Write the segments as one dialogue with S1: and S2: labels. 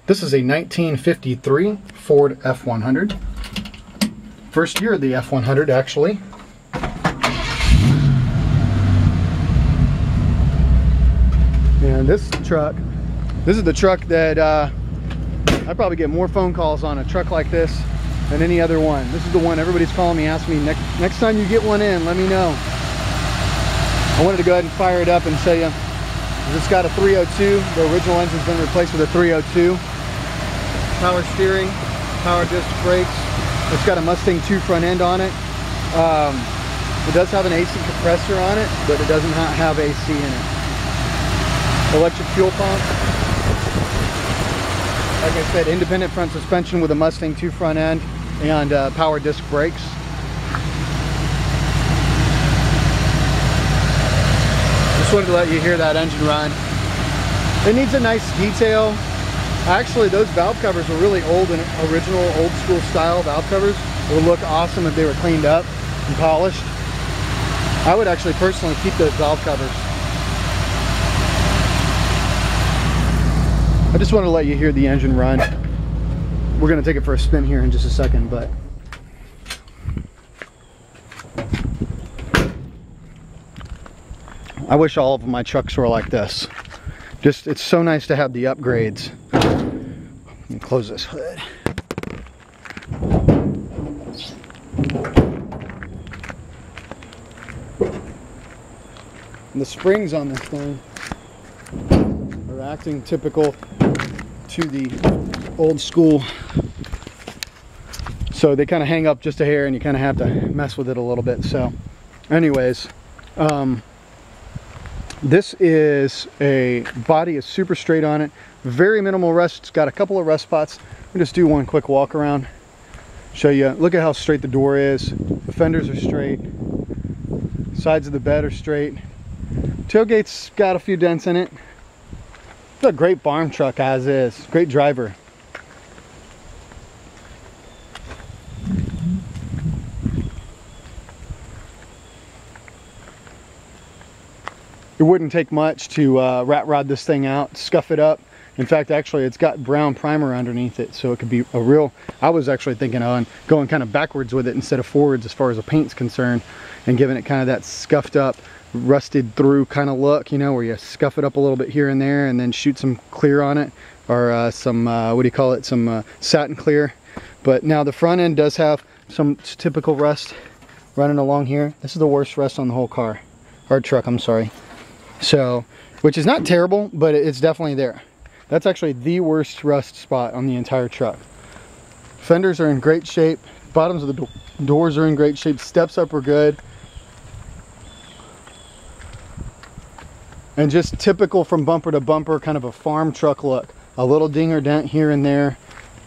S1: This is a 1953 Ford F-100. First year of the F-100, actually. And this truck, this is the truck that I probably get more phone calls on a truck like this than any other one. This is the one everybody's calling me, asking me, next time you get one in, let me know. I wanted to go ahead and fire it up and show you. It's got a 302. The original engine's been replaced with a 302. Power steering, power disc brakes. It's got a Mustang 2 front end on it. It does have an AC compressor on it, but it doesn't have AC in it. Electric fuel pump. Like I said, independent front suspension with a Mustang 2 front end and power disc brakes. Just wanted to let you hear that engine run. It needs a nice detail. Actually, those valve covers were really old and original, old school style valve covers. It would look awesome if they were cleaned up and polished. I would actually personally keep those valve covers. I just want to let you hear the engine run. We're going to take it for a spin here in just a second, but I wish all of my trucks were like this. Just, it's so nice to have the upgrades. Let me close this hood. And the springs on this thing are acting typical to the old school. So they kind of hang up just a hair and you kind of have to mess with it a little bit. So anyways, this is a body is super straight on it, very minimal rust. It's got a couple of rust spots. We'll just do one quick walk around, show you. Look at how straight the door is. The fenders are straight, sides of the bed are straight. Tailgate's got a few dents in it. It's a great farm truck as is. Great driver. It wouldn't take much to rat rod this thing out, scuff it up. In fact, actually, it's got brown primer underneath it, so it could be a real... I was actually thinking on going kind of backwards with it instead of forwards as far as the paint's concerned, and giving it kind of that scuffed up, rusted through kind of look, you know, where you scuff it up a little bit here and there and then shoot some clear on it, or some, what do you call it, some satin clear. But now the front end does have some typical rust running along here. This is the worst rust on the whole car, or truck, I'm sorry. So, which is not terrible, but it's definitely there. That's actually the worst rust spot on the entire truck. Fenders are in great shape. Bottoms of the doors are in great shape. Steps up are good. And just typical from bumper to bumper, kind of a farm truck look. A little ding or dent here and there.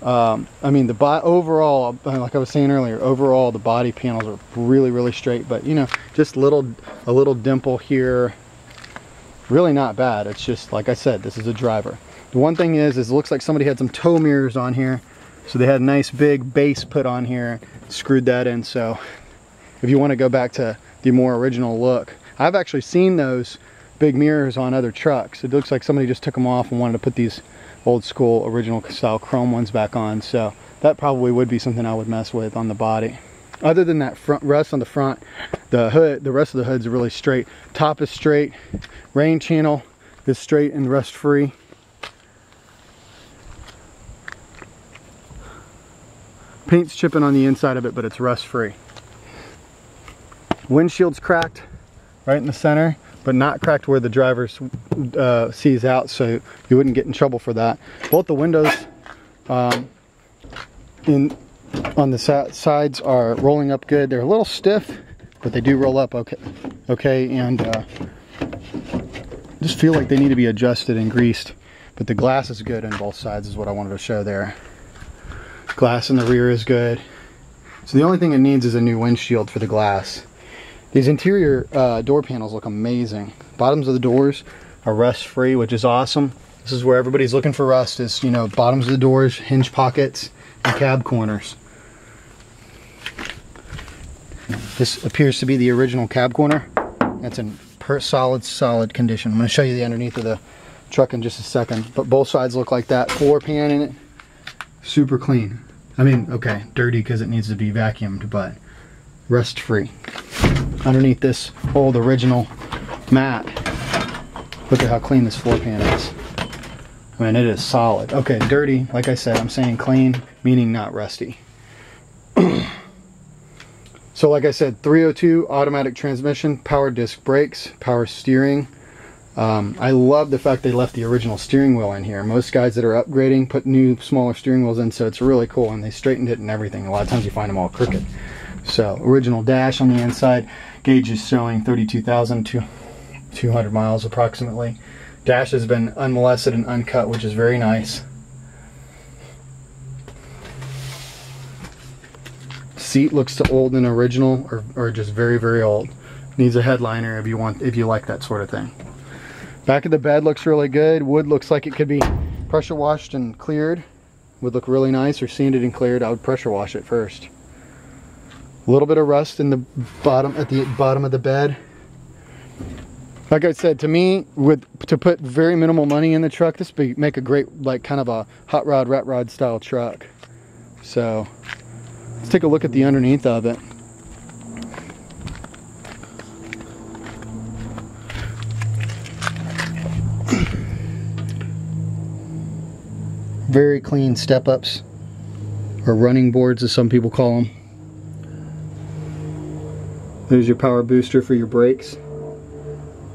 S1: I mean, overall, like I was saying earlier, overall the body panels are really, really straight. But you know, just a little dimple here. Really not bad. It's just, like I said, this is a driver. The one thing is it looks like somebody had some tow mirrors on here. So they had a nice big base put on here, screwed that in. So if you want to go back to the more original look, I've actually seen those big mirrors on other trucks. It looks like somebody just took them off and wanted to put these old school original style chrome ones back on. So that probably would be something I would mess with on the body. Other than that front rust on the front, the hood, the rest of the hood's really straight. Top is straight. Rain channel is straight and rust free. Paint's chipping on the inside of it, but it's rust free. Windshield's cracked right in the center, but not cracked where the driver sees out, so you wouldn't get in trouble for that. Both the windows on the sides are rolling up good. They're a little stiff, but they do roll up okay, and just feel like they need to be adjusted and greased. But the glass is good on both sides is what I wanted to show there. Glass in the rear is good. So the only thing it needs is a new windshield for the glass. These interior door panels look amazing. Bottoms of the doors are rust free, which is awesome. This is where everybody's looking for rust, is, you know, bottoms of the doors, hinge pockets, and cab corners. This appears to be the original cab corner. That's in solid condition. I'm going to show you the underneath of the truck in just a second, but both sides look like that. Floor pan in it, super clean. I mean, okay, dirty because it needs to be vacuumed, but rust free. Underneath this old original mat, look at how clean this floor pan is. I mean, it is solid. Okay, dirty, like I said, I'm saying clean, meaning not rusty. So like I said, 302 automatic transmission, power disc brakes, power steering. I love the fact they left the original steering wheel in here. Most guys that are upgrading put new, smaller steering wheels in, so it's really cool, and they straightened it and everything. A lot of times you find them all crooked. So, original dash on the inside. Gauge is showing 32,200 miles approximately. Dash has been unmolested and uncut, which is very nice. Seat looks too old and original, or just very, very old. Needs a headliner if you like that sort of thing. Back of the bed looks really good. Wood looks like it could be pressure washed and cleared. Would look really nice, or sanded and cleared. I would pressure wash it first. A little bit of rust in the bottom, at the bottom of the bed. Like I said, to me, to put very minimal money in the truck, this would make a great, like, kind of a hot rod, rat rod style truck. So let's take a look at the underneath of it. Very clean step-ups, or running boards as some people call them. There's your power booster for your brakes.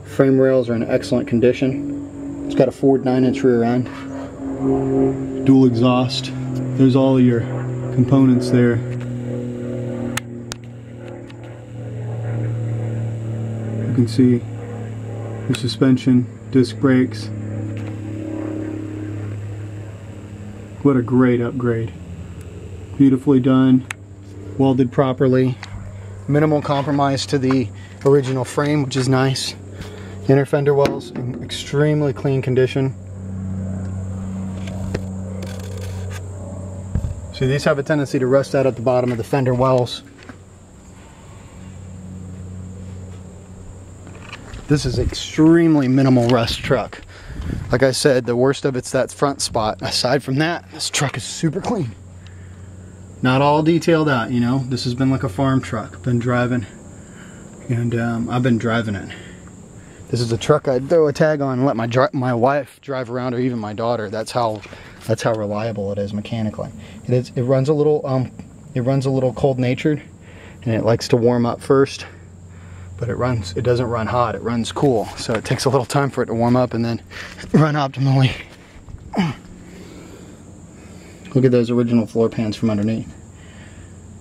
S1: Frame rails are in excellent condition. It's got a Ford 9-inch rear end. Dual exhaust. There's all of your components there. You can see the suspension, disc brakes. What a great upgrade. Beautifully done, welded properly. Minimal compromise to the original frame, which is nice. Inner fender wells in extremely clean condition. See, these have a tendency to rust out at the bottom of the fender wells. This is extremely minimal rust truck. Like I said, the worst of it's that front spot. Aside from that, this truck is super clean. Not all detailed out, you know. This has been like a farm truck. Been driving, and I've been driving it. This is a truck I'd throw a tag on and let my wife drive around, or even my daughter. That's how reliable it is mechanically. It runs a little cold-natured, and it likes to warm up first. But it doesn't run hot. It runs cool. So it takes a little time for it to warm up and then run optimally. Look at those original floor pans from underneath.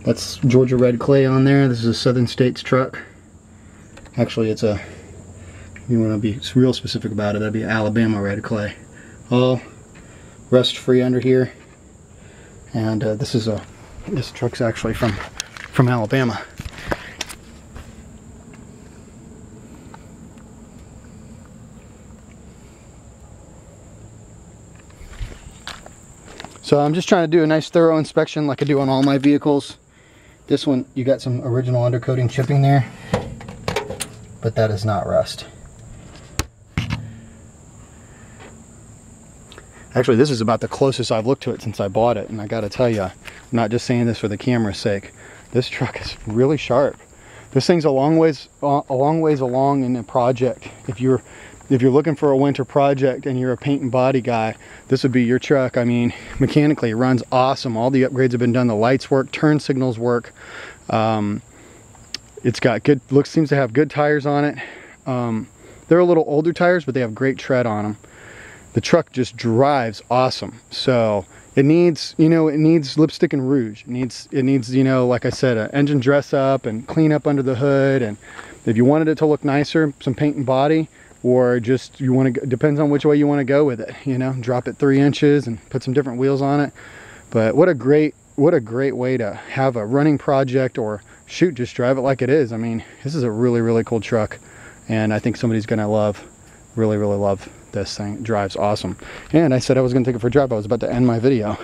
S1: That's Georgia red clay on there. This is a Southern States truck. Actually, if you want to be real specific about it, that'd be Alabama red clay. All rust free under here. And this truck's actually from Alabama. So I'm just trying to do a nice thorough inspection like I do on all my vehicles. This one, you got some original undercoating chipping there, but that is not rust. Actually, this is about the closest I've looked to it since I bought it, and I gotta tell you, I'm not just saying this for the camera's sake. This truck is really sharp. This thing's a long ways along in a project. If you're looking for a winter project and you're a paint and body guy, this would be your truck. I mean, mechanically, it runs awesome. All the upgrades have been done. The lights work, turn signals work. It's got seems to have good tires on it. They're a little older tires, but they have great tread on them. The truck just drives awesome. So it needs lipstick and rouge. It needs, like I said, an engine dress up and clean up under the hood. And if you wanted it to look nicer, some paint and body, or just depends on which way you want to go with it. Drop it 3 inches and put some different wheels on it. But what a great way to have a running project, or shoot, just drive it like it is. I mean, this is a really, really cool truck, and I think somebody's gonna really, really love this thing. It drives awesome. And I said I was gonna take it for a drive. I was about to end my video.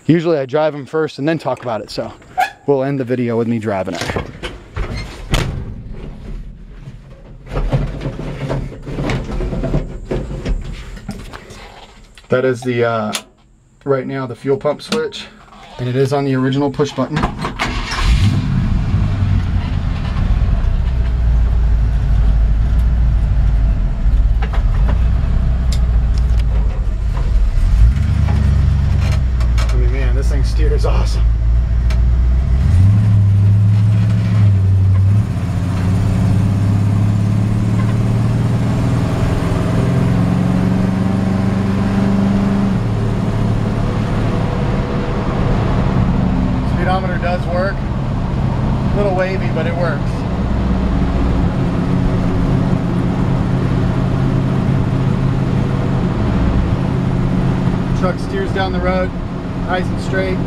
S1: Usually I drive them first and then talk about it, so we'll end the video with me driving it. That is the, right now, the fuel pump switch. And it is on the original push button. I mean, man, this thing steers awesome. Speedometer does work. A little wavy, but it works. Truck steers down the road nice and straight.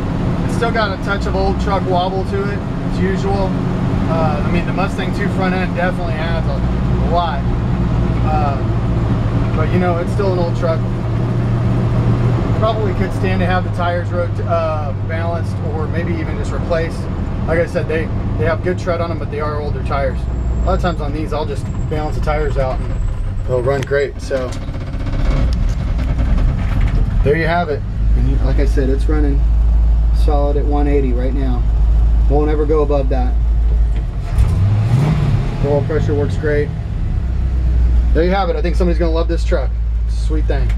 S1: It's still got a touch of old truck wobble to it, as usual. I mean, the Mustang 2 front end definitely adds a lot. But you know, it's still an old truck. Probably could stand to have the tires balanced, or maybe even just replaced. Like I said, they have good tread on them, but they are older tires. A lot of times on these, I'll just balance the tires out and they'll run great. So there you have it. And like I said, it's running solid at 180 right now. Won't ever go above that. The oil pressure works great. There you have it. I think somebody's gonna love this truck. Sweet thing.